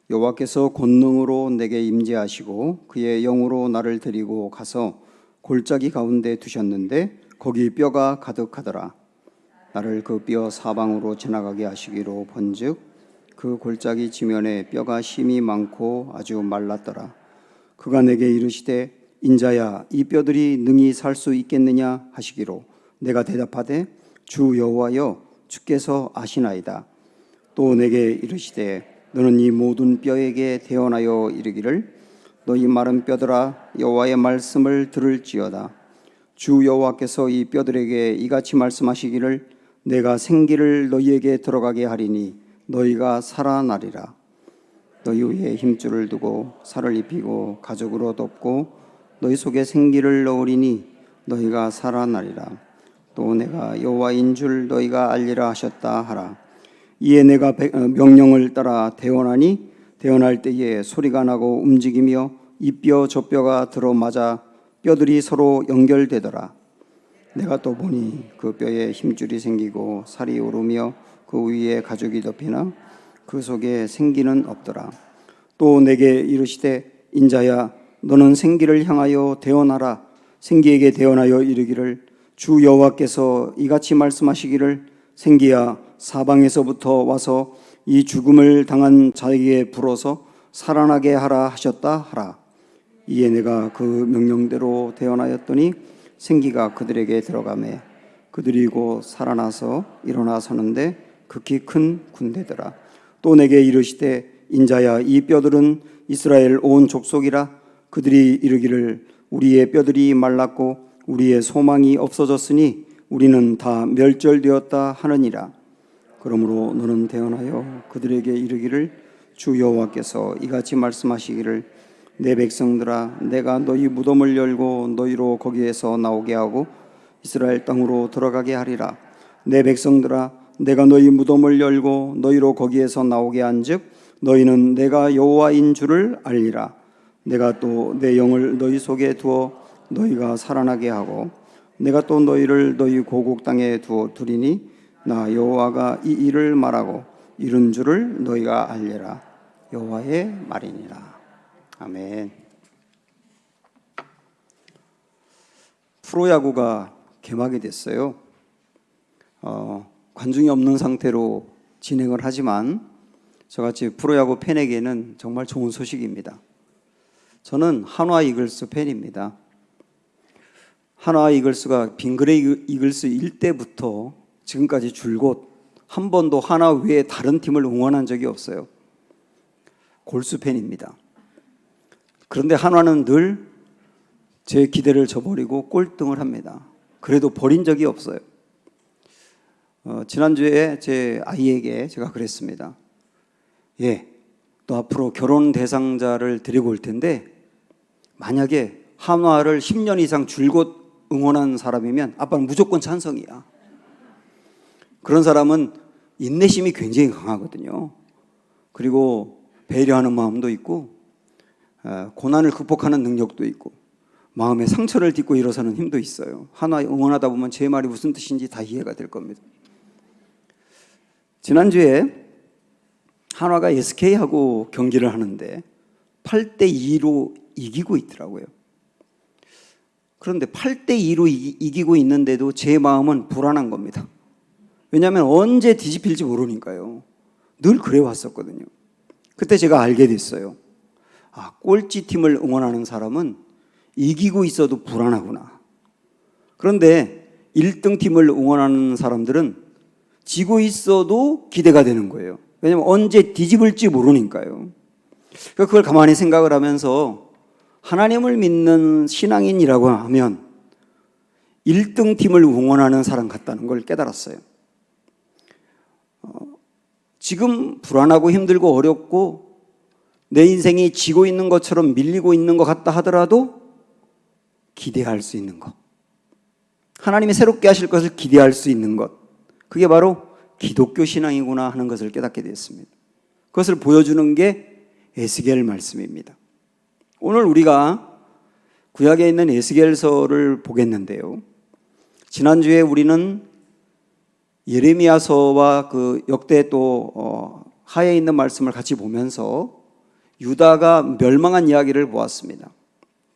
여호와께서 권능으로 내게 임재하시고 그의 영으로 나를 데리고 가서 골짜기 가운데 두셨는데 거기 뼈가 가득하더라. 나를 그 뼈 사방으로 지나가게 하시기로 본즉 그 골짜기 지면에 뼈가 심이 많고 아주 말랐더라. 그가 내게 이르시되 인자야 이 뼈들이 능히 살 수 있겠느냐 하시기로 내가 대답하되 주 여호와여 주께서 아시나이다. 또 내게 이르시되 너는 이 모든 뼈에게 대언하여 이르기를 너희 마른 뼈들아 여호와의 말씀을 들을지어다. 주 여호와께서 이 뼈들에게 이같이 말씀하시기를 내가 생기를 너희에게 들어가게 하리니 너희가 살아나리라. 너희 위에 힘줄을 두고 살을 입히고 가죽으로 덮고 너희 속에 생기를 넣으리니 너희가 살아나리라. 또 내가 여호와인 줄 너희가 알리라 하셨다 하라. 이에 내가 명령을 따라 대언하니 대언할 때에 소리가 나고 움직이며 이 뼈 저 뼈가 들어맞아 뼈들이 서로 연결되더라. 내가 또 보니 그 뼈에 힘줄이 생기고 살이 오르며 그 위에 가죽이 덮이나 그 속에 생기는 없더라. 또 내게 이르시되 인자야 너는 생기를 향하여 대언하라. 생기에게 대언하여 이르기를 주 여호와께서 이같이 말씀하시기를 생기야 사방에서부터 와서 이 죽음을 당한 자에게 불어서 살아나게 하라 하셨다 하라. 이에 내가 그 명령대로 대언하였더니 생기가 그들에게 들어가매 그들이 곧 살아나서 일어나 서는데 극히 큰 군대더라. 또 내게 이르시되 인자야 이 뼈들은 이스라엘 온 족속이라. 그들이 이르기를 우리의 뼈들이 말랐고 우리의 소망이 없어졌으니 우리는 다 멸절되었다 하느니라. 그러므로 너는 대언하여 그들에게 이르기를 주 여호와께서 이같이 말씀하시기를 내 백성들아 내가 너희 무덤을 열고 너희로 거기에서 나오게 하고 이스라엘 땅으로 들어가게 하리라. 내 백성들아 내가 너희 무덤을 열고 너희로 거기에서 나오게 한즉 너희는 내가 여호와인 줄을 알리라. 내가 또 내 영을 너희 속에 두어 너희가 살아나게 하고 내가 또 너희를 너희 고국 땅에 두리니 나 여호와가 이 일을 말하고 이룬 줄을 너희가 알리라. 여호와의 말이니라. 아멘. 프로야구가 개막이 됐어요. 관중이 없는 상태로 진행을 하지만 저같이 프로야구 팬에게는 정말 좋은 소식입니다. 저는 한화 이글스 팬입니다. 한화 이글스가 빙그레 이글스일 때부터 지금까지 줄곧 한 번도 한화 외에 다른 팀을 응원한 적이 없어요. 골수 팬입니다. 그런데 한화는 늘 제 기대를 저버리고 꼴등을 합니다. 그래도 버린 적이 없어요. 지난주에 제 아이에게 제가 그랬습니다. 너 앞으로 결혼 대상자를 데리고 올 텐데 만약에 한화를 10년 이상 줄곧 응원한 사람이면 아빠는 무조건 찬성이야. 그런 사람은 인내심이 굉장히 강하거든요. 그리고 배려하는 마음도 있고 고난을 극복하는 능력도 있고 마음에 상처를 딛고 일어서는 힘도 있어요. 한화 응원하다 보면 제 말이 무슨 뜻인지 다 이해가 될 겁니다. 지난주에 한화가 SK하고 경기를 하는데 8대2로 이기고 있더라고요. 그런데 8대2로 이기고 있는데도 제 마음은 불안한 겁니다. 왜냐하면 언제 뒤집힐지 모르니까요. 늘 그래 왔었거든요. 그때 제가 알게 됐어요. 꼴찌 팀을 응원하는 사람은 이기고 있어도 불안하구나. 그런데 1등 팀을 응원하는 사람들은 지고 있어도 기대가 되는 거예요. 왜냐하면 언제 뒤집을지 모르니까요. 그걸 가만히 생각을 하면서 하나님을 믿는 신앙인이라고 하면 1등 팀을 응원하는 사람 같다는 걸 깨달았어요. 지금 불안하고 힘들고 어렵고 내 인생이 지고 있는 것처럼 밀리고 있는 것 같다 하더라도 기대할 수 있는 것, 하나님이 새롭게 하실 것을 기대할 수 있는 것, 그게 바로 기독교 신앙이구나 하는 것을 깨닫게 됐습니다. 그것을 보여주는 게 에스겔 말씀입니다. 오늘 우리가 구약에 있는 에스겔서를 보겠는데요. 지난주에 우리는 예레미야서와 그 역대 또 하에 있는 말씀을 같이 보면서 유다가 멸망한 이야기를 보았습니다.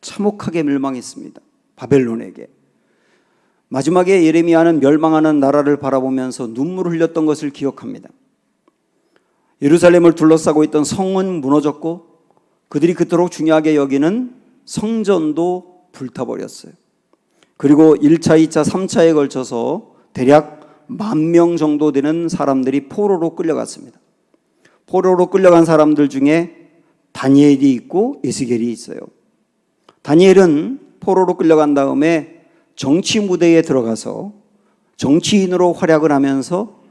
참혹하게 멸망했습니다. 바벨론에게. 마지막에 예레미야는 멸망하는 나라를 바라보면서 눈물을 흘렸던 것을 기억합니다. 예루살렘을 둘러싸고 있던 성은 무너졌고 그들이 그토록 중요하게 여기는 성전도 불타버렸어요. 그리고 1차, 2차, 3차에 걸쳐서 대략 10,000명 정도 되는 사람들이 포로로 끌려갔습니다. 포로로 끌려간 사람들 중에 다니엘이 있고 에스겔이 있어요. 다니엘은 포로로 끌려간 다음에 정치 무대에 들어가서 정치인으로 활약을 하면서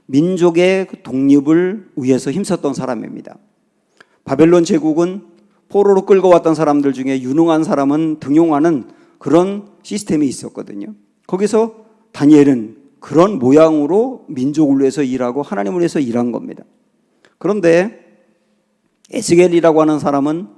민족의 독립을 위해서 힘썼던 사람입니다. 바벨론 제국은 포로로 끌고 왔던 사람들 중에 유능한 사람은 등용하는 그런 시스템이 있었거든요. 거기서 다니엘은 그런 모양으로 민족을 위해서 일하고 하나님을 위해서 일한 겁니다. 그런데 에스겔이라고 하는 사람은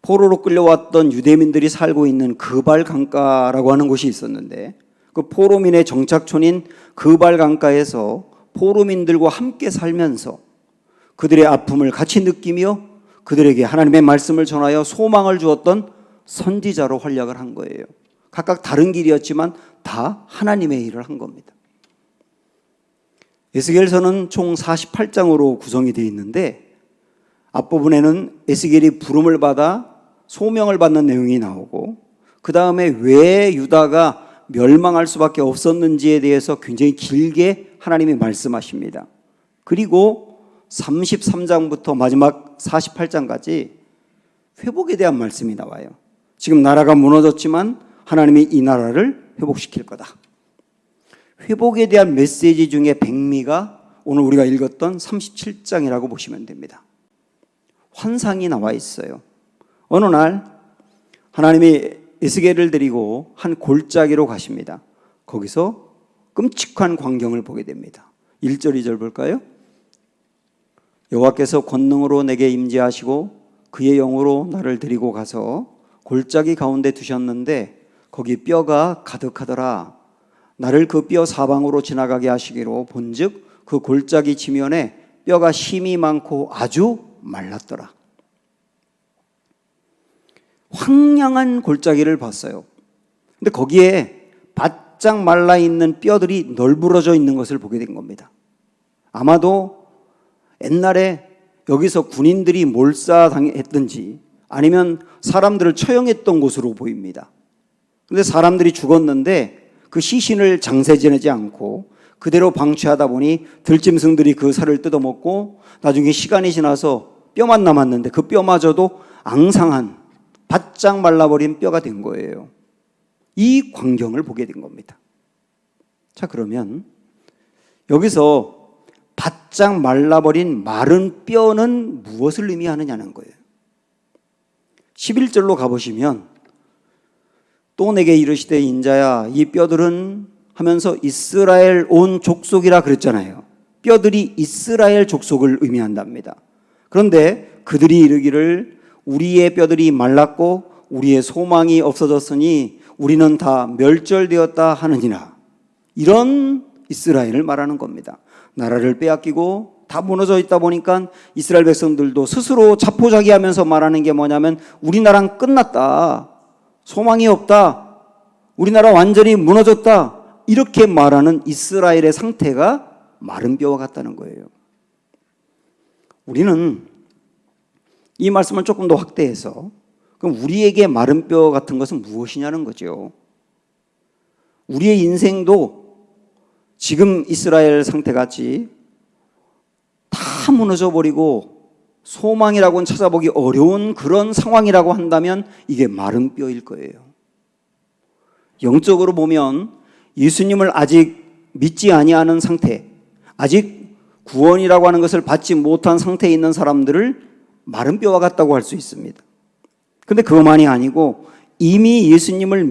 포로로 끌려왔던 유대민들이 살고 있는 그발 강가라고 하는 곳이 있었는데 그 포로민의 정착촌인 그발 강가에서 포로민들과 함께 살면서 그들의 아픔을 같이 느끼며 그들에게 하나님의 말씀을 전하여 소망을 주었던 선지자로 활약을 한 거예요. 각각 다른 길이었지만 다 하나님의 일을 한 겁니다. 에스겔서는 총 48장으로 구성이 되어 있는데 앞부분에는 에스겔이 부름을 받아 소명을 받는 내용이 나오고 그 다음에 왜 유다가 멸망할 수밖에 없었는지에 대해서 굉장히 길게 하나님이 말씀하십니다. 그리고 33장부터 마지막 48장까지 회복에 대한 말씀이 나와요. 지금 나라가 무너졌지만 하나님이 이 나라를 회복시킬 거다. 회복에 대한 메시지 중에 백미가 오늘 우리가 읽었던 37장이라고 보시면 됩니다. 환상이 나와 있어요. 어느 날 하나님이 에스겔을 데리고 한 골짜기로 가십니다. 거기서 끔찍한 광경을 보게 됩니다. 1절 2절 볼까요? 여호와께서 권능으로 내게 임재하시고 그의 영으로 나를 데리고 가서 골짜기 가운데 두셨는데 거기 뼈가 가득하더라. 나를 그 뼈 사방으로 지나가게 하시기로 본즉 그 골짜기 지면에 뼈가 심이 많고 아주 말랐더라. 황량한 골짜기를 봤어요. 근데 거기에 바짝 말라있는 뼈들이 널브러져 있는 것을 보게 된 겁니다. 아마도 옛날에 여기서 군인들이 몰사당했든지 아니면 사람들을 처형했던 곳으로 보입니다. 그런데 사람들이 죽었는데 그 시신을 장세 지내지 않고 그대로 방치하다 보니 들짐승들이 그 살을 뜯어먹고 나중에 시간이 지나서 뼈만 남았는데 그 뼈마저도 앙상한 바짝 말라버린 뼈가 된 거예요. 이 광경을 보게 된 겁니다. 자, 그러면 여기서 바짝 말라버린 마른 뼈는 무엇을 의미하느냐는 거예요. 11절로 가보시면 또 내게 이르시되 인자야 이 뼈들은 하면서 이스라엘 온 족속이라 그랬잖아요. 뼈들이 이스라엘 족속을 의미한답니다. 그런데 그들이 이르기를 우리의 뼈들이 말랐고 우리의 소망이 없어졌으니 우리는 다 멸절되었다 하느니라. 이런 이스라엘을 말하는 겁니다. 나라를 빼앗기고 다 무너져 있다 보니까 이스라엘 백성들도 스스로 자포자기하면서 말하는 게 뭐냐면 우리나라는 끝났다. 소망이 없다. 우리나라 완전히 무너졌다. 이렇게 말하는 이스라엘의 상태가 마른 뼈와 같다는 거예요. 우리는 이 말씀을 조금 더 확대해서 그럼 우리에게 마른 뼈 같은 것은 무엇이냐는 거죠. 우리의 인생도 지금 이스라엘 상태같이 다 무너져 버리고 소망이라고는 찾아보기 어려운 그런 상황이라고 한다면 이게 마른 뼈일 거예요. 영적으로 보면 예수님을 아직 믿지 아니하는 상태, 아직 구원이라고 하는 것을 받지 못한 상태에 있는 사람들을 마른 뼈와 같다고 할 수 있습니다. 그런데 그것만이 아니고 이미 예수님을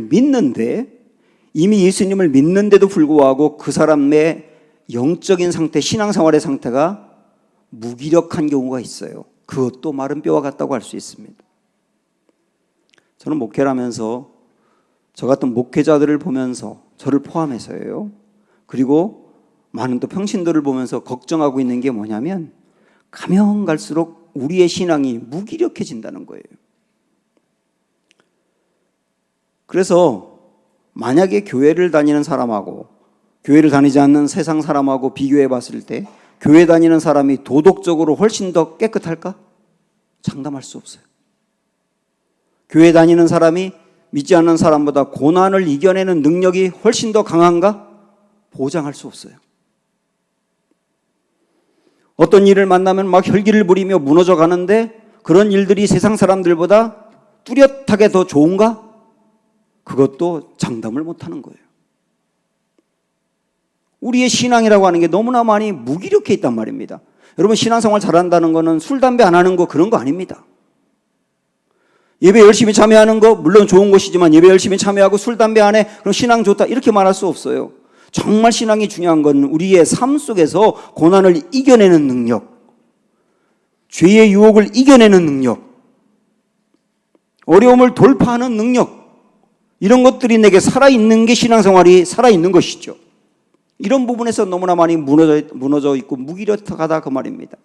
믿는데도 불구하고 그 사람의 영적인 상태, 신앙생활의 상태가 무기력한 경우가 있어요. 그것도 마른 뼈와 같다고 할 수 있습니다. 저는 목회를 하면서 저 같은 목회자들을 보면서 저를 포함해서요. 그리고 많은 또 평신도를 보면서 걱정하고 있는 게 뭐냐면 가면 갈수록 우리의 신앙이 무기력해진다는 거예요. 그래서 만약에 교회를 다니는 사람하고 교회를 다니지 않는 세상 사람하고 비교해 봤을 때 교회 다니는 사람이 도덕적으로 훨씬 더 깨끗할까? 장담할 수 없어요. 교회 다니는 사람이 믿지 않는 사람보다 고난을 이겨내는 능력이 훨씬 더 강한가? 보장할 수 없어요. 어떤 일을 만나면 막 혈기를 부리며 무너져 가는데 그런 일들이 세상 사람들보다 뚜렷하게 더 좋은가? 그것도 장담을 못하는 거예요. 우리의 신앙이라고 하는 게 너무나 많이 무기력해 있단 말입니다. 여러분, 신앙생활 잘한다는 거는 술, 담배 안 하는 거 그런 거 아닙니다. 예배 열심히 참여하는 거 물론 좋은 것이지만 예배 열심히 참여하고 술, 담배 안 해? 그럼 신앙 좋다 이렇게 말할 수 없어요. 정말 신앙이 중요한 건 우리의 삶 속에서 고난을 이겨내는 능력, 죄의 유혹을 이겨내는 능력, 어려움을 돌파하는 능력, 이런 것들이 내게 살아있는 게 신앙생활이 살아있는 것이죠. 이런 부분에서 너무나 많이 무너져 있고 무기력하다 그 말입니다.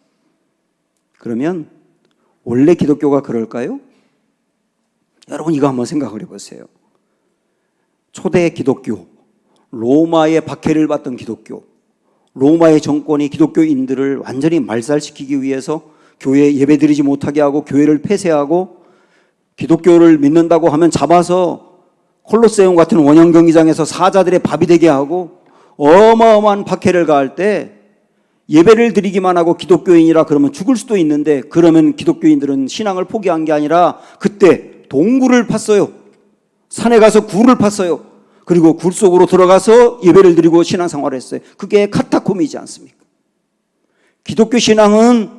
그러면 원래 기독교가 그럴까요? 여러분 이거 한번 생각을 해보세요. 초대 기독교, 로마의 박해를 받던 기독교, 로마의 정권이 기독교인들을 완전히 말살시키기 위해서 교회에 예배드리지 못하게 하고 교회를 폐쇄하고 기독교를 믿는다고 하면 잡아서 콜로세움 같은 원형 경기장에서 사자들의 밥이 되게 하고 어마어마한 박해를 가할 때 예배를 드리기만 하고 기독교인이라 그러면 죽을 수도 있는데 그러면 기독교인들은 신앙을 포기한 게 아니라 그때 동굴을 팠어요. 산에 가서 굴을 팠어요. 그리고 굴 속으로 들어가서 예배를 드리고 신앙생활을 했어요. 그게 카타콤이지 않습니까? 기독교 신앙은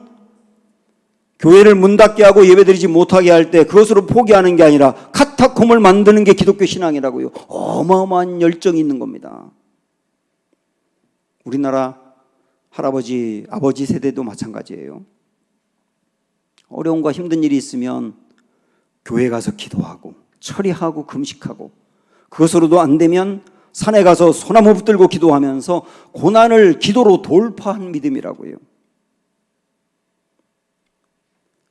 교회를 문 닫게 하고 예배드리지 못하게 할 때 그것으로 포기하는 게 아니라 카타콤을 만드는 게 기독교 신앙이라고요. 어마어마한 열정이 있는 겁니다. 우리나라 할아버지, 아버지 세대도 마찬가지예요. 어려움과 힘든 일이 있으면 교회 가서 기도하고 처리하고 금식하고 그것으로도 안 되면 산에 가서 소나무 붙들고 기도하면서 고난을 기도로 돌파한 믿음이라고요.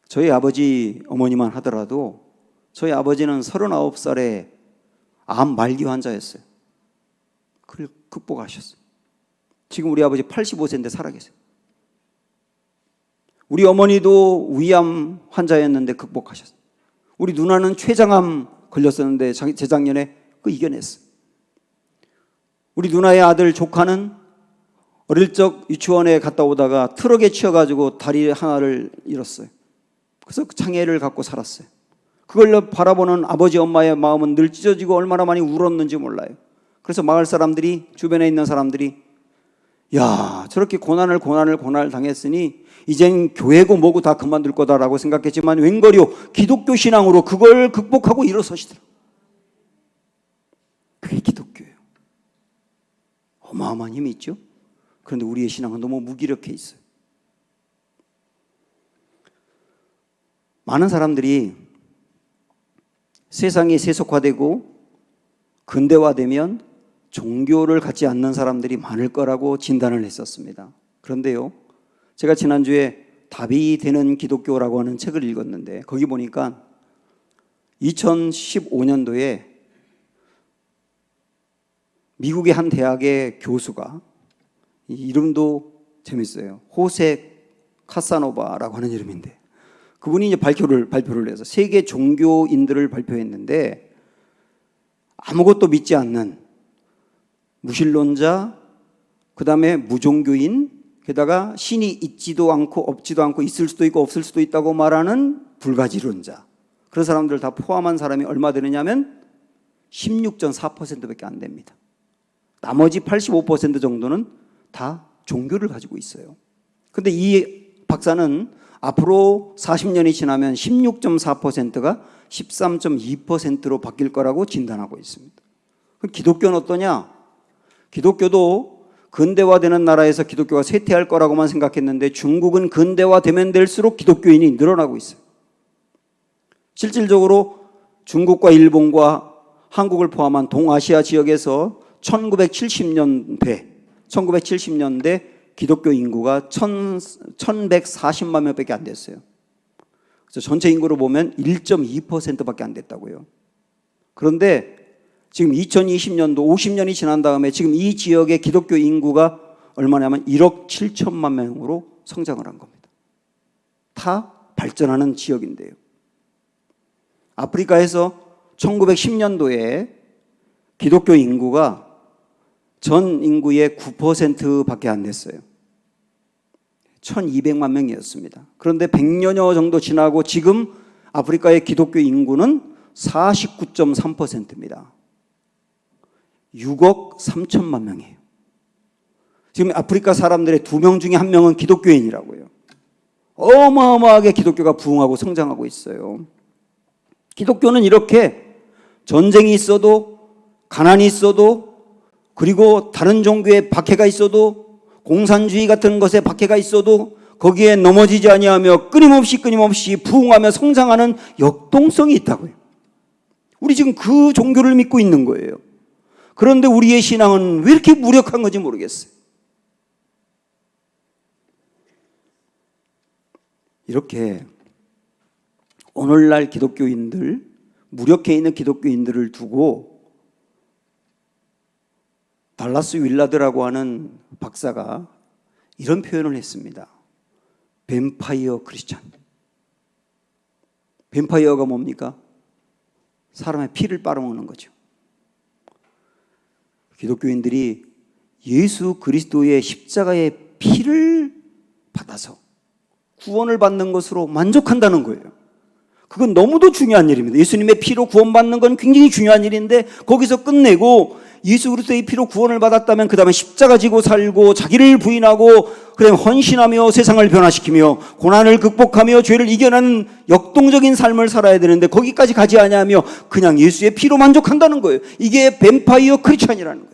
저희 아버지, 어머니만 하더라도 저희 아버지는 39살에 암 말기 환자였어요. 그걸 극복하셨어요. 지금 우리 아버지 85세인데 살아계세요. 우리 어머니도 위암 환자였는데 극복하셨어요. 우리 누나는 췌장암 걸렸었는데 재작년에 그 이겨냈어요. 우리 누나의 아들 조카는 어릴 적 유치원에 갔다 오다가 트럭에 치여가지고 다리 하나를 잃었어요. 그래서 장애를 갖고 살았어요. 그걸 바라보는 아버지 엄마의 마음은 늘 찢어지고 얼마나 많이 울었는지 몰라요. 그래서 마을 사람들이, 주변에 있는 사람들이 야, 저렇게 고난을 당했으니 이젠 교회고 뭐고 다 그만둘 거다라고 생각했지만 웬걸요, 기독교 신앙으로 그걸 극복하고 일어서시더라고요. 그게 기독교예요. 어마어마한 힘이 있죠. 그런데 우리의 신앙은 너무 무기력해 있어요. 많은 사람들이 세상이 세속화되고 근대화되면 종교를 갖지 않는 사람들이 많을 거라고 진단을 했었습니다. 그런데요, 제가 지난주에 답이 되는 기독교라고 하는 책을 읽었는데 거기 보니까 2015년도에 미국의 한 대학의 교수가, 이름도 재밌어요. 호세 카사노바라고 하는 이름인데 그분이 이제 발표를 해서 세계 종교인들을 발표했는데 아무것도 믿지 않는 무신론자, 그 다음에 무종교인, 게다가 신이 있지도 않고 없지도 않고 있을 수도 있고 없을 수도 있다고 말하는 불가지론자, 그런 사람들 다 포함한 사람이 얼마 되느냐면 16.4%밖에 안 됩니다. 나머지 85% 정도는 다 종교를 가지고 있어요. 근데 이 박사는 앞으로 40년이 지나면 16.4%가 13.2%로 바뀔 거라고 진단하고 있습니다. 그럼 기독교는 어떠냐? 기독교도 근대화되는 나라에서 기독교가 쇠퇴할 거라고만 생각했는데 중국은 근대화되면 될수록 기독교인이 늘어나고 있어요. 실질적으로 중국과 일본과 한국을 포함한 동아시아 지역에서 1970년대 기독교 인구가 1140만 명밖에 안 됐어요. 전체 인구로 보면 1.2%밖에 안 됐다고요. 그런데 지금 2020년도 50년이 지난 다음에 지금 이 지역의 기독교 인구가 얼마냐면 1억 7천만 명으로 성장을 한 겁니다. 다 발전하는 지역인데요. 아프리카에서 1910년도에 기독교 인구가 전 인구의 9%밖에 안 됐어요. 1200만 명이었습니다. 그런데 100년여 정도 지나고 지금 아프리카의 기독교 인구는 49.3%입니다. 6억 3천만 명이에요. 지금 아프리카 사람들의 2명 중에 1명은 기독교인이라고요. 어마어마하게 기독교가 부흥하고 성장하고 있어요. 기독교는 이렇게 전쟁이 있어도, 가난이 있어도, 그리고 다른 종교의 박해가 있어도, 공산주의 같은 것에 박해가 있어도 거기에 넘어지지 아니하며 끊임없이 부흥하며 성장하는 역동성이 있다고요. 우리 지금 그 종교를 믿고 있는 거예요. 그런데 우리의 신앙은 왜 이렇게 무력한 건지 모르겠어요. 이렇게 오늘날 기독교인들, 무력해 있는 기독교인들을 두고 달라스 윌라드라고 하는 박사가 이런 표현을 했습니다. 뱀파이어 크리스찬. 뱀파이어가 뭡니까? 사람의 피를 빨아먹는 거죠. 기독교인들이 예수 그리스도의 십자가의 피를 받아서 구원을 받는 것으로 만족한다는 거예요. 그건 너무도 중요한 일입니다. 예수님의 피로 구원받는 건 굉장히 중요한 일인데 거기서 끝내고 예수 그리스도의 피로 구원을 받았다면 그 다음에 십자가 지고 살고 자기를 부인하고 그다음에 헌신하며 세상을 변화시키며 고난을 극복하며 죄를 이겨내는 역동적인 삶을 살아야 되는데 거기까지 가지 않으며 그냥 예수의 피로 만족한다는 거예요. 이게 뱀파이어 크리스찬이라는 거예요.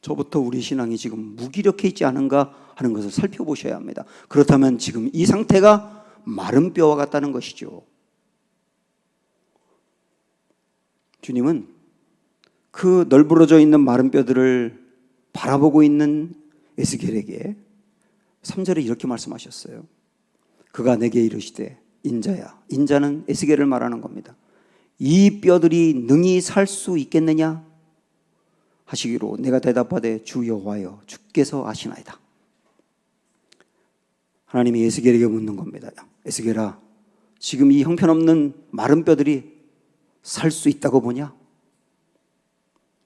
저부터 우리 신앙이 지금 무기력해 있지 않은가 하는 것을 살펴보셔야 합니다. 그렇다면 지금 이 상태가 마른 뼈와 같다는 것이죠. 주님은 그 널브러져 있는 마른 뼈들을 바라보고 있는 에스겔에게 3절에 이렇게 말씀하셨어요. 그가 내게 이르시되 인자야, 인자는 에스겔을 말하는 겁니다. 이 뼈들이 능히 살 수 있겠느냐 하시기로 내가 대답하되 주 여호와여 주께서 아시나이다. 하나님이 에스겔에게 묻는 겁니다. 에스겔아, 지금 이 형편없는 마른 뼈들이 살 수 있다고 보냐?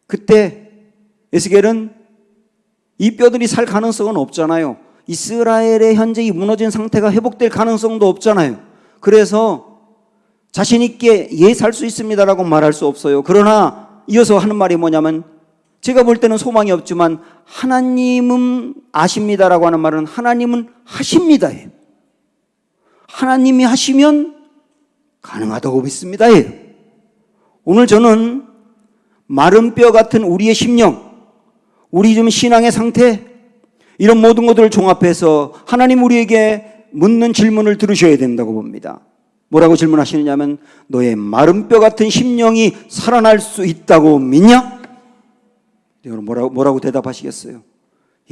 그때 에스겔은 이 뼈들이 살 가능성은 없잖아요. 이스라엘의 현재 이 무너진 상태가 회복될 가능성도 없잖아요. 그래서 자신 있게 예, 살 수 있습니다라고 말할 수 없어요. 그러나 이어서 하는 말이 뭐냐면 제가 볼 때는 소망이 없지만 하나님은 아십니다라고 하는 말은 하나님은 하십니다예요. 하나님이 하시면 가능하다고 믿습니다예요. 오늘 저는 마른 뼈 같은 우리의 심령, 우리 좀 신앙의 상태, 이런 모든 것들을 종합해서 하나님 우리에게 묻는 질문을 들으셔야 된다고 봅니다. 뭐라고 질문하시느냐면 너의 마른 뼈 같은 심령이 살아날 수 있다고 믿냐? 여러분 뭐라고 대답하시겠어요?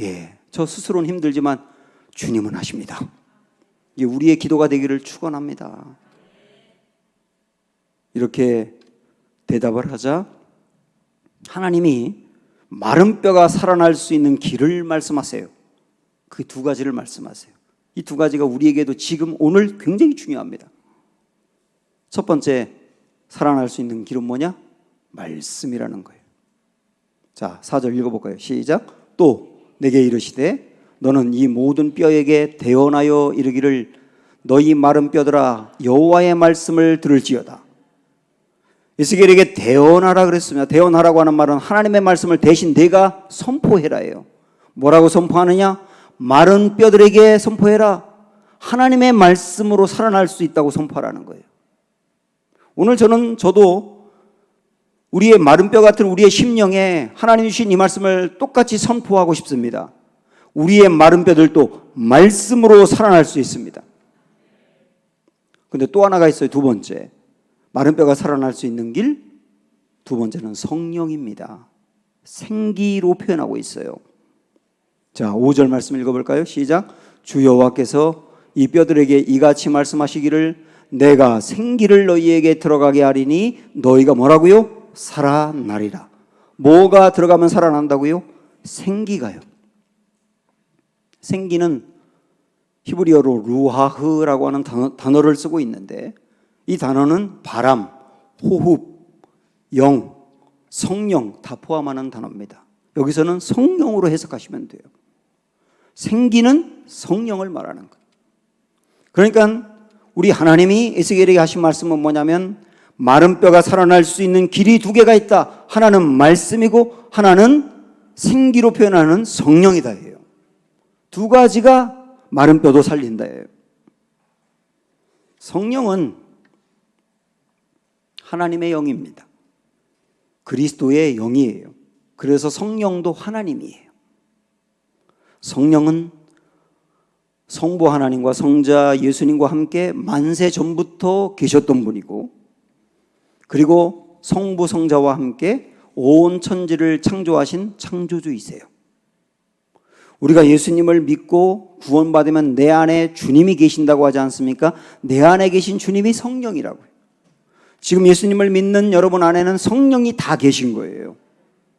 예, 저 스스로는 힘들지만 주님은 하십니다. 이게 우리의 기도가 되기를 축원합니다. 이렇게 대답을 하자 하나님이 마른 뼈가 살아날 수 있는 길을 말씀하세요. 그 두 가지를 말씀하세요. 이 두 가지가 우리에게도 지금 오늘 굉장히 중요합니다. 첫 번째, 살아날 수 있는 길은 뭐냐? 말씀이라는 거예요. 자, 4절 읽어볼까요? 시작. 또 내게 이르시되 너는 이 모든 뼈에게 대언하여 이르기를 너희 마른 뼈들아 여호와의 말씀을 들을지어다. 에스겔에게 대언하라 그랬습니다. 대언하라고 하는 말은 하나님의 말씀을 대신 내가 선포해라예요. 뭐라고 선포하느냐? 마른 뼈들에게 선포해라. 하나님의 말씀으로 살아날 수 있다고 선포하라는 거예요. 오늘 저도 우리의 마른 뼈 같은 우리의 심령에 하나님 주신 이 말씀을 똑같이 선포하고 싶습니다. 우리의 마른 뼈들도 말씀으로 살아날 수 있습니다. 근데 또 하나가 있어요. 두 번째, 마른 뼈가 살아날 수 있는 길, 두 번째는 성령입니다. 생기로 표현하고 있어요. 자, 5절 말씀 읽어볼까요? 시작. 주 여호와께서 이 뼈들에게 이같이 말씀하시기를 내가 생기를 너희에게 들어가게 하리니 너희가 뭐라고요? 살아나리라. 뭐가 들어가면 살아난다고요? 생기가요. 생기는 히브리어로 루하흐라고 하는 단어를 쓰고 있는데 이 단어는 바람, 호흡, 영, 성령 다 포함하는 단어입니다. 여기서는 성령으로 해석하시면 돼요. 생기는 성령을 말하는 거예요. 그러니까 우리 하나님이 에스겔에게 하신 말씀은 뭐냐면 마른 뼈가 살아날 수 있는 길이 두 개가 있다. 하나는 말씀이고 하나는 생기로 표현하는 성령이다 예요. 두 가지가 마른 뼈도 살린다 예요. 성령은 하나님의 영입니다. 그리스도의 영이에요. 그래서 성령도 하나님이에요. 성령은 성부 하나님과 성자 예수님과 함께 만세 전부터 계셨던 분이고, 그리고 성부 성자와 함께 온 천지를 창조하신 창조주이세요. 우리가 예수님을 믿고 구원받으면 내 안에 주님이 계신다고 하지 않습니까? 내 안에 계신 주님이 성령이라고요. 지금 예수님을 믿는 여러분 안에는 성령이 다 계신 거예요.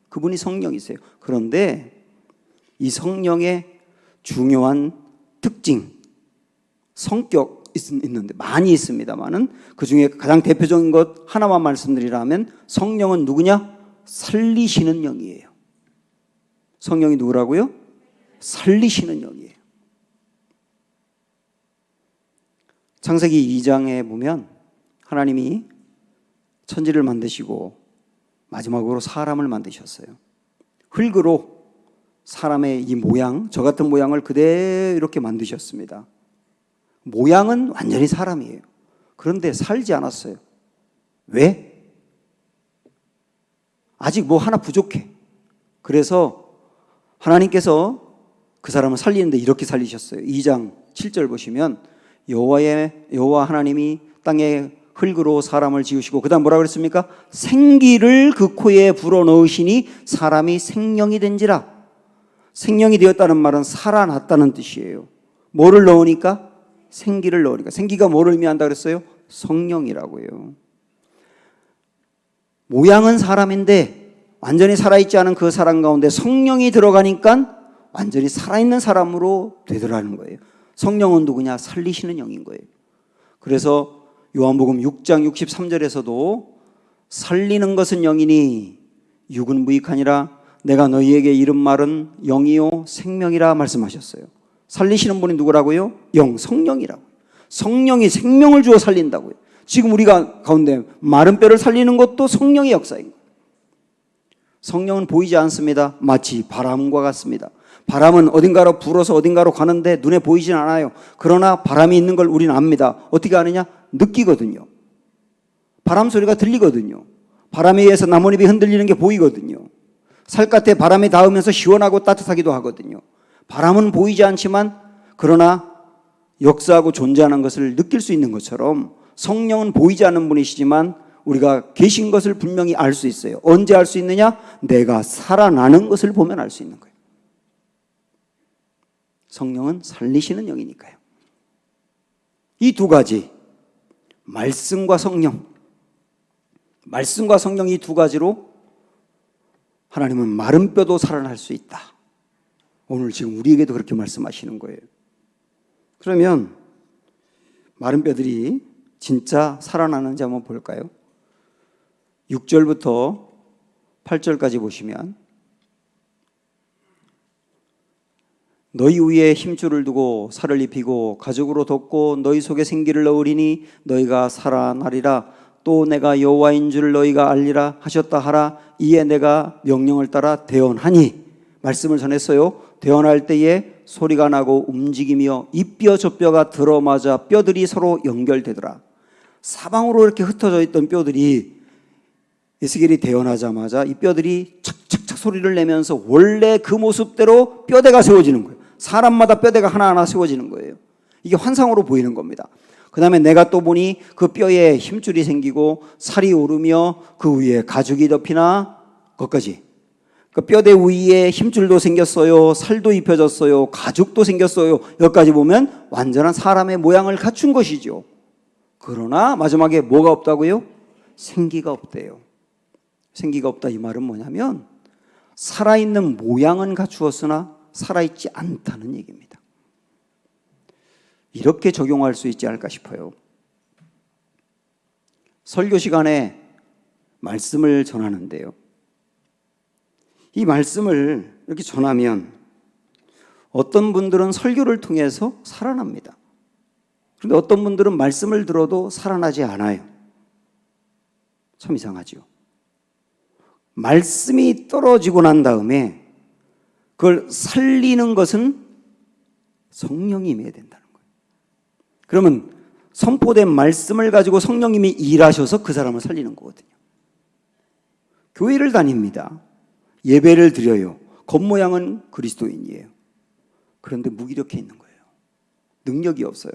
그분이 성령이세요. 그런데 이 성령의 중요한 특징, 성격 있는데 많이 있습니다만은 그 중에 가장 대표적인 것 하나만 말씀드리라면 성령은 누구냐? 살리시는 영이에요. 성령이 누구라고요? 살리시는 영이에요. 창세기 2장에 보면 하나님이 천지를 만드시고 마지막으로 사람을 만드셨어요. 흙으로 사람의 이 모양, 저 같은 모양을 그대로 이렇게 만드셨습니다. 모양은 완전히 사람이에요. 그런데 살지 않았어요. 왜? 아직 뭐 하나 부족해. 그래서 하나님께서 그 사람을 살리는데 이렇게 살리셨어요. 2장 7절 보시면 여호와 하나님이 땅에 흙으로 사람을 지으시고 그 다음 뭐라고 그랬습니까? 생기를 그 코에 불어넣으시니 사람이 생명이 된지라. 생명이 되었다는 말은 살아났다는 뜻이에요. 뭐를 넣으니까? 생기를 넣으니까. 생기가 뭐를 의미한다 그랬어요? 성령이라고요. 모양은 사람인데 완전히 살아있지 않은 그 사람 가운데 성령이 들어가니까 완전히 살아있는 사람으로 되더라는 거예요. 성령은 누구냐? 살리시는 영인 거예요. 그래서 요한복음 6장 63절에서도 살리는 것은 영이니 육은 무익하니라 내가 너희에게 이른 말은 영이요 생명이라 말씀하셨어요. 살리시는 분이 누구라고요? 영, 성령이라고요. 성령이 생명을 주어 살린다고요. 지금 우리가 가운데 마른 뼈를 살리는 것도 성령의 역사인 거예요. 성령은 보이지 않습니다. 마치 바람과 같습니다. 바람은 어딘가로 불어서 어딘가로 가는데 눈에 보이진 않아요. 그러나 바람이 있는 걸 우리는 압니다. 어떻게 아느냐? 느끼거든요. 바람 소리가 들리거든요. 바람에 의해서 나뭇잎이 흔들리는 게 보이거든요. 살갗에 바람이 닿으면서 시원하고 따뜻하기도 하거든요. 바람은 보이지 않지만 그러나 역사하고 존재하는 것을 느낄 수 있는 것처럼 성령은 보이지 않는 분이시지만 우리가 계신 것을 분명히 알 수 있어요. 언제 알 수 있느냐? 내가 살아나는 것을 보면 알 수 있는 거예요. 성령은 살리시는 영이니까요. 이 두 가지, 말씀과 성령 이 두 가지로 하나님은 마른 뼈도 살아날 수 있다. 오늘 지금 우리에게도 그렇게 말씀하시는 거예요. 그러면 마른 뼈들이 진짜 살아나는지 한번 볼까요? 6절부터 8절까지 보시면 너희 위에 힘줄을 두고 살을 입히고 가죽으로 덮고 너희 속에 생기를 넣으리니 너희가 살아나리라. 또 내가 여호와인 줄 너희가 알리라 하셨다 하라. 이에 내가 명령을 따라 대언하니 말씀을 전했어요. 대언할 때에 소리가 나고 움직이며 이 뼈 저 뼈가 들어맞아 뼈들이 서로 연결되더라. 사방으로 이렇게 흩어져 있던 뼈들이 에스겔이 대언하자마자 이 뼈들이 착착착 소리를 내면서 원래 그 모습대로 뼈대가 세워지는 거예요. 사람마다 뼈대가 하나하나 세워지는 거예요. 이게 환상으로 보이는 겁니다. 그 다음에 내가 또 보니 그 뼈에 힘줄이 생기고 살이 오르며 그 위에 가죽이 덮이나 거기까지. 그 뼈대 위에 힘줄도 생겼어요. 살도 입혀졌어요. 가죽도 생겼어요. 여기까지 보면 완전한 사람의 모양을 갖춘 것이죠. 그러나 마지막에 뭐가 없다고요? 생기가 없대요. 생기가 없다 이 말은 뭐냐면 살아있는 모양은 갖추었으나 살아있지 않다는 얘기입니다. 이렇게 적용할 수 있지 않을까 싶어요. 설교 시간에 말씀을 전하는데요. 이 말씀을 이렇게 전하면 어떤 분들은 설교를 통해서 살아납니다. 그런데 어떤 분들은 말씀을 들어도 살아나지 않아요. 참 이상하죠. 말씀이 떨어지고 난 다음에 그걸 살리는 것은 성령이 임해야 된다는 거예요. 그러면 선포된 말씀을 가지고 성령님이 일하셔서 그 사람을 살리는 거거든요. 교회를 다닙니다. 예배를 드려요. 겉모양은 그리스도인이에요. 그런데 무기력해 있는 거예요. 능력이 없어요.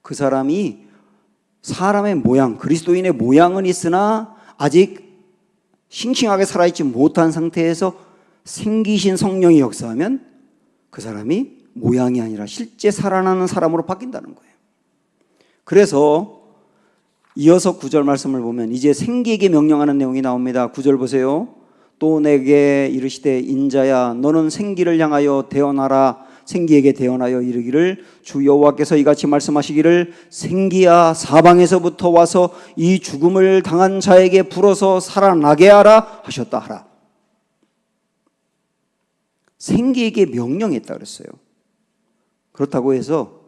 그 사람이 사람의 모양, 그리스도인의 모양은 있으나 아직 싱싱하게 살아있지 못한 상태에서 생기신 성령이 역사하면 그 사람이 모양이 아니라 실제 살아나는 사람으로 바뀐다는 거예요. 그래서 이어서 9절 말씀을 보면 이제 생기에게 명령하는 내용이 나옵니다. 9절 보세요. 또 내게 이르시되 인자야 너는 생기를 향하여 대언하라. 생기에게 대언하여 이르기를 주 여호와께서 이같이 말씀하시기를 생기야 사방에서부터 와서 이 죽음을 당한 자에게 불어서 살아나게 하라 하셨다 하라. 생기에게 명령했다 그랬어요. 그렇다고 해서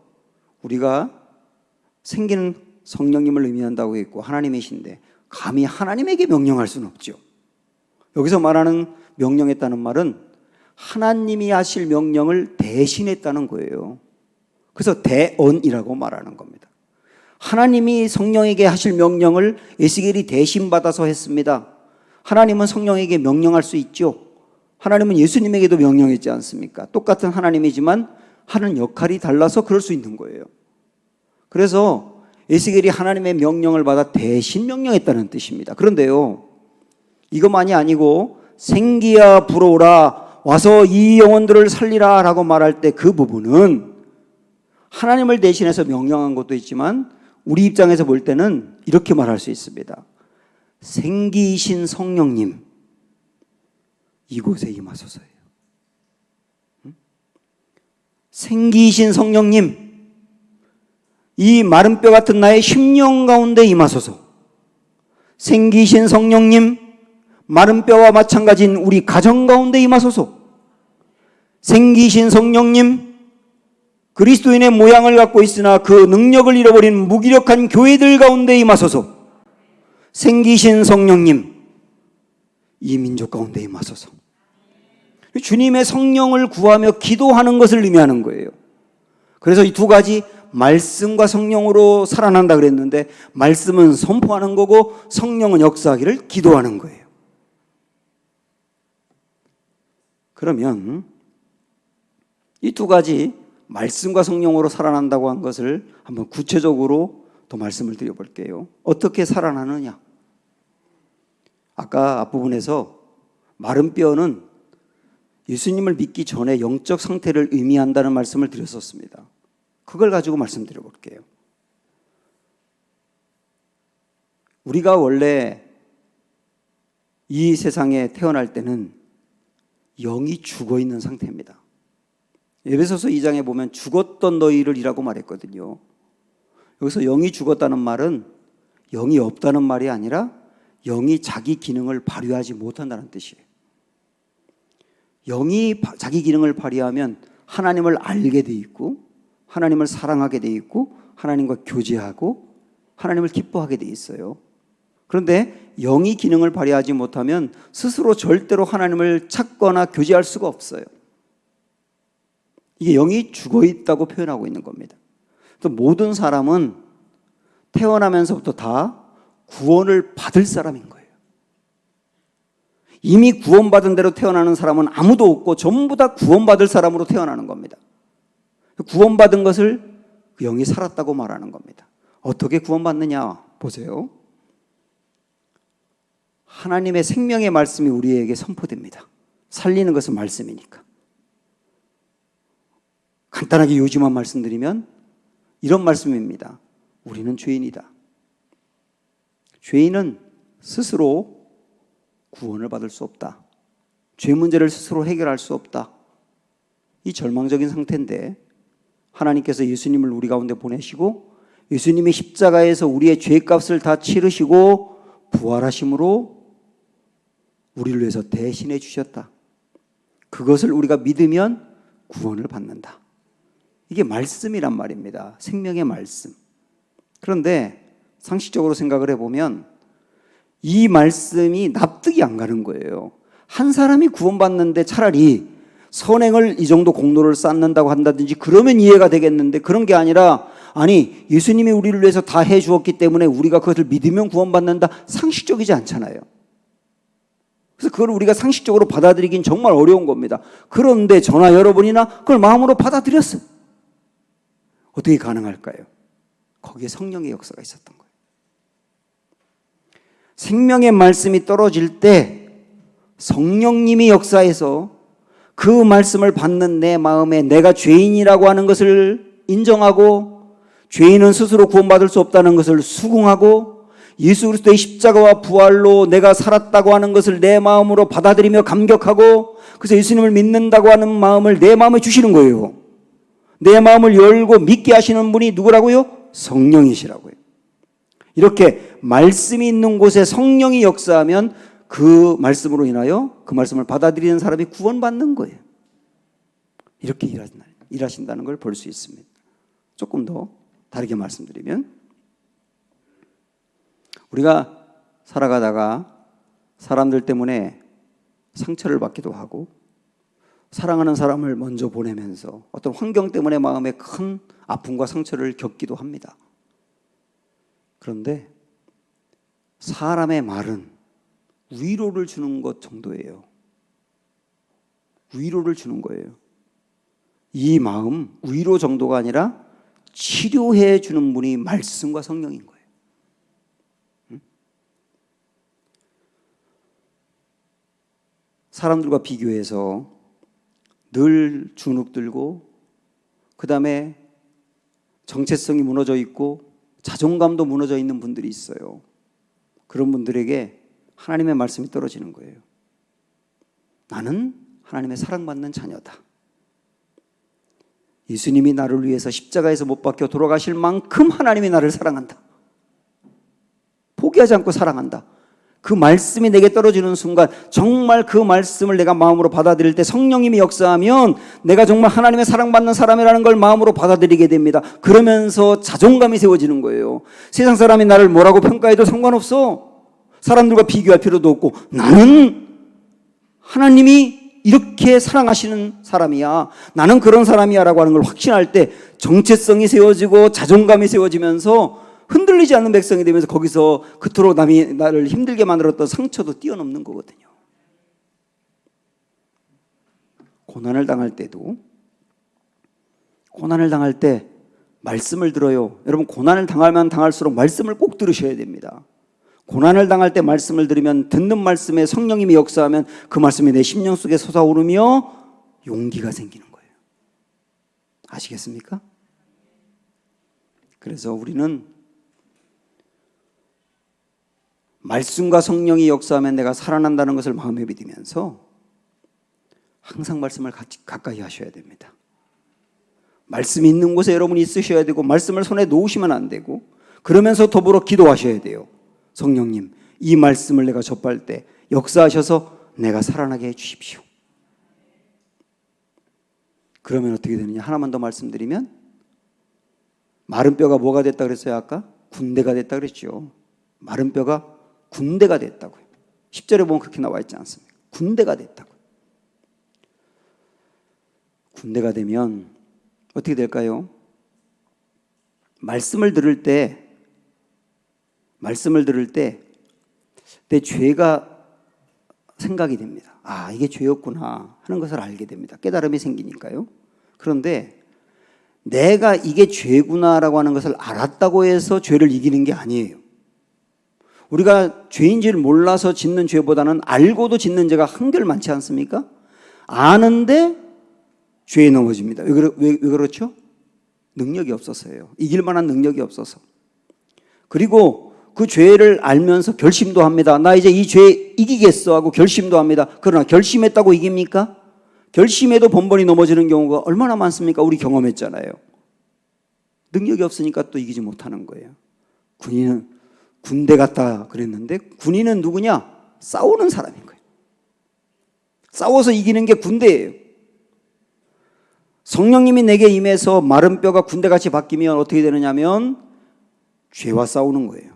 우리가 생기는 성령님을 의미한다고 했고 하나님이신데 감히 하나님에게 명령할 수는 없죠. 여기서 말하는 명령했다는 말은 하나님이 하실 명령을 대신했다는 거예요. 그래서 대언이라고 말하는 겁니다. 하나님이 성령에게 하실 명령을 에스겔이 대신 받아서 했습니다. 하나님은 성령에게 명령할 수 있죠. 하나님은 예수님에게도 명령했지 않습니까? 똑같은 하나님이지만 하는 역할이 달라서 그럴 수 있는 거예요. 그래서 에스겔이 하나님의 명령을 받아 대신 명령했다는 뜻입니다. 그런데요, 이것만이 아니고 생기야 불어오라 와서 이 영혼들을 살리라 라고 말할 때 그 부분은 하나님을 대신해서 명령한 것도 있지만 우리 입장에서 볼 때는 이렇게 말할 수 있습니다. 생기이신 성령님 이곳에 임하소서예요. 생기이신 성령님 이 마른 뼈 같은 나의 심령 가운데 임하소서. 생기이신 성령님 마른 뼈와 마찬가지인 우리 가정 가운데 임하소서. 생기신 성령님 그리스도인의 모양을 갖고 있으나 그 능력을 잃어버린 무기력한 교회들 가운데 임하소서. 생기신 성령님 이 민족 가운데 임하소서. 주님의 성령을 구하며 기도하는 것을 의미하는 거예요. 그래서 이 두 가지 말씀과 성령으로 살아난다 그랬는데 말씀은 선포하는 거고 성령은 역사하기를 기도하는 거예요. 그러면 이 두 가지 말씀과 성령으로 살아난다고 한 것을 한번 구체적으로 더 말씀을 드려볼게요. 어떻게 살아나느냐? 아까 앞부분에서 마른 뼈는 예수님을 믿기 전에 영적 상태를 의미한다는 말씀을 드렸었습니다. 그걸 가지고 말씀드려볼게요. 우리가 원래 이 세상에 태어날 때는 영이 죽어있는 상태입니다. 에베소서 2장에 보면 죽었던 너희를 이라고 말했거든요. 여기서 영이 죽었다는 말은 영이 없다는 말이 아니라 영이 자기 기능을 발휘하지 못한다는 뜻이에요. 영이 자기 기능을 발휘하면 하나님을 알게 돼 있고 하나님을 사랑하게 돼 있고 하나님과 교제하고 하나님을 기뻐하게 돼 있어요. 그런데 영이 기능을 발휘하지 못하면 스스로 절대로 하나님을 찾거나 교제할 수가 없어요. 이게 영이 죽어있다고 표현하고 있는 겁니다. 또 모든 사람은 태어나면서부터 다 구원을 받을 사람인 거예요. 이미 구원받은 대로 태어나는 사람은 아무도 없고 전부 다 구원받을 사람으로 태어나는 겁니다. 구원받은 것을 영이 살았다고 말하는 겁니다. 어떻게 구원받느냐 보세요. 하나님의 생명의 말씀이 우리에게 선포됩니다. 살리는 것은 말씀이니까. 간단하게 요지만 말씀드리면 이런 말씀입니다. 우리는 죄인이다. 죄인은 스스로 구원을 받을 수 없다. 죄 문제를 스스로 해결할 수 없다. 이 절망적인 상태인데 하나님께서 예수님을 우리 가운데 보내시고 예수님이 십자가에서 우리의 죄값을 다 치르시고 부활하심으로 우리를 위해서 대신해 주셨다. 그것을 우리가 믿으면 구원을 받는다. 이게 말씀이란 말입니다. 생명의 말씀. 그런데 상식적으로 생각을 해보면 이 말씀이 납득이 안 가는 거예요. 한 사람이 구원받는데 차라리 선행을 이 정도 공로를 쌓는다고 한다든지 그러면 이해가 되겠는데 그런 게 아니라 아니 예수님이 우리를 위해서 다 해주었기 때문에 우리가 그것을 믿으면 구원받는다. 상식적이지 않잖아요. 그래서 그걸 우리가 상식적으로 받아들이긴 정말 어려운 겁니다. 그런데 저나 여러분이나 그걸 마음으로 받아들였어요. 어떻게 가능할까요? 거기에 성령의 역사가 있었던 거예요. 생명의 말씀이 떨어질 때 성령님이 역사해서 그 말씀을 받는 내 마음에 내가 죄인이라고 하는 것을 인정하고 죄인은 스스로 구원받을 수 없다는 것을 수긍하고 예수 그리스도의 십자가와 부활로 내가 살았다고 하는 것을 내 마음으로 받아들이며 감격하고 그래서 예수님을 믿는다고 하는 마음을 내 마음에 주시는 거예요. 내 마음을 열고 믿게 하시는 분이 누구라고요? 성령이시라고요. 이렇게 말씀이 있는 곳에 성령이 역사하면 그 말씀으로 인하여 그 말씀을 받아들이는 사람이 구원받는 거예요. 이렇게 일하신다는 걸 볼 수 있습니다. 조금 더 다르게 말씀드리면 우리가 살아가다가 사람들 때문에 상처를 받기도 하고 사랑하는 사람을 먼저 보내면서 어떤 환경 때문에 마음에 큰 아픔과 상처를 겪기도 합니다. 그런데 사람의 말은 위로를 주는 것 정도예요. 위로를 주는 거예요. 이 마음, 위로 정도가 아니라 치료해 주는 분이 말씀과 성령인 거예요. 사람들과 비교해서 늘 주눅들고 그 다음에 정체성이 무너져 있고 자존감도 무너져 있는 분들이 있어요. 그런 분들에게 하나님의 말씀이 떨어지는 거예요. 나는 하나님의 사랑받는 자녀다. 예수님이 나를 위해서 십자가에서 못 박혀 돌아가실 만큼 하나님이 나를 사랑한다. 포기하지 않고 사랑한다. 그 말씀이 내게 떨어지는 순간 정말 그 말씀을 내가 마음으로 받아들일 때 성령님이 역사하면 내가 정말 하나님의 사랑받는 사람이라는 걸 마음으로 받아들이게 됩니다. 그러면서 자존감이 세워지는 거예요. 세상 사람이 나를 뭐라고 평가해도 상관없어. 사람들과 비교할 필요도 없고 나는 하나님이 이렇게 사랑하시는 사람이야. 나는 그런 사람이야 라고 하는 걸 확신할 때 정체성이 세워지고 자존감이 세워지면서 흔들리지 않는 백성이 되면서 거기서 그토록 남이 나를 힘들게 만들었던 상처도 뛰어넘는 거거든요. 고난을 당할 때도 고난을 당할 때 말씀을 들어요. 여러분 고난을 당하면 당할수록 말씀을 꼭 들으셔야 됩니다. 고난을 당할 때 말씀을 들으면 듣는 말씀에 성령님이 역사하면 그 말씀이 내 심령 속에 솟아오르며 용기가 생기는 거예요. 아시겠습니까? 그래서 우리는 말씀과 성령이 역사하면 내가 살아난다는 것을 마음에 믿으면서 항상 말씀을 가까이 하셔야 됩니다. 말씀이 있는 곳에 여러분이 있으셔야 되고 말씀을 손에 놓으시면 안 되고 그러면서 더불어 기도하셔야 돼요. 성령님, 이 말씀을 내가 접할 때 역사하셔서 내가 살아나게 해주십시오. 그러면 어떻게 되느냐? 하나만 더 말씀드리면 마른 뼈가 뭐가 됐다 그랬어요? 아까? 군대가 됐다 그랬죠. 마른 뼈가 군대가 됐다고요. 10절에 보면 그렇게 나와 있지 않습니까? 군대가 됐다고요. 군대가 되면 어떻게 될까요? 말씀을 들을 때 내 죄가 생각이 됩니다. 아, 이게 죄였구나 하는 것을 알게 됩니다. 깨달음이 생기니까요. 그런데 내가 이게 죄구나라고 하는 것을 알았다고 해서 죄를 이기는 게 아니에요. 우리가 죄인지를 몰라서 짓는 죄보다는 알고도 짓는 죄가 한결 많지 않습니까? 아는데 죄에 넘어집니다. 왜 그렇죠? 능력이 없어서예요. 이길 만한 능력이 없어서. 그리고 그 죄를 알면서 결심도 합니다. 나 이제 이 죄 이기겠어 하고 결심도 합니다. 그러나 결심했다고 이깁니까? 결심해도 번번이 넘어지는 경우가 얼마나 많습니까? 우리 경험했잖아요. 능력이 없으니까 또 이기지 못하는 거예요. 군인은 군대 갔다 그랬는데 군인은 누구냐? 싸우는 사람인 거예요. 싸워서 이기는 게 군대예요. 성령님이 내게 임해서 마른 뼈가 군대같이 바뀌면 어떻게 되느냐면 죄와 싸우는 거예요.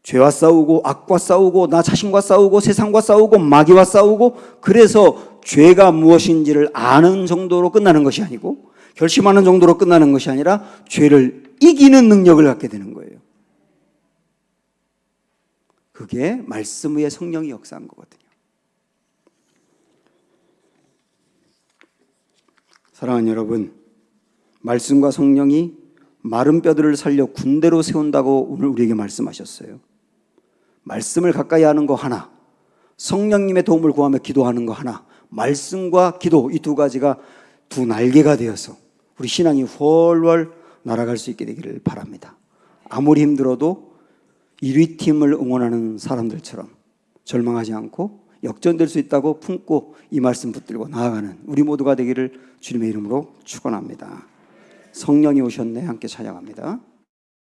죄와 싸우고 악과 싸우고 나 자신과 싸우고 세상과 싸우고 마귀와 싸우고, 그래서 죄가 무엇인지를 아는 정도로 끝나는 것이 아니고 결심하는 정도로 끝나는 것이 아니라 죄를 이기는 능력을 갖게 되는 거예요. 그게 말씀 위에 성령이 역사한 거거든요. 사랑하는 여러분, 말씀과 성령이 마른 뼈들을 살려 군대로 세운다고 오늘 우리에게 말씀하셨어요. 말씀을 가까이 하는 거 하나, 성령님의 도움을 구하며 기도하는 거 하나, 말씀과 기도, 이 두 가지가 두 날개가 되어서 우리 신앙이 훨훨 날아갈 수 있게 되기를 바랍니다. 아무리 힘들어도 1위 팀을 응원하는 사람들처럼 절망하지 않고 역전될 수 있다고 품고 이 말씀 붙들고 나아가는 우리 모두가 되기를 주님의 이름으로 축원합니다. 성령이 오셨네. 함께 찬양합니다.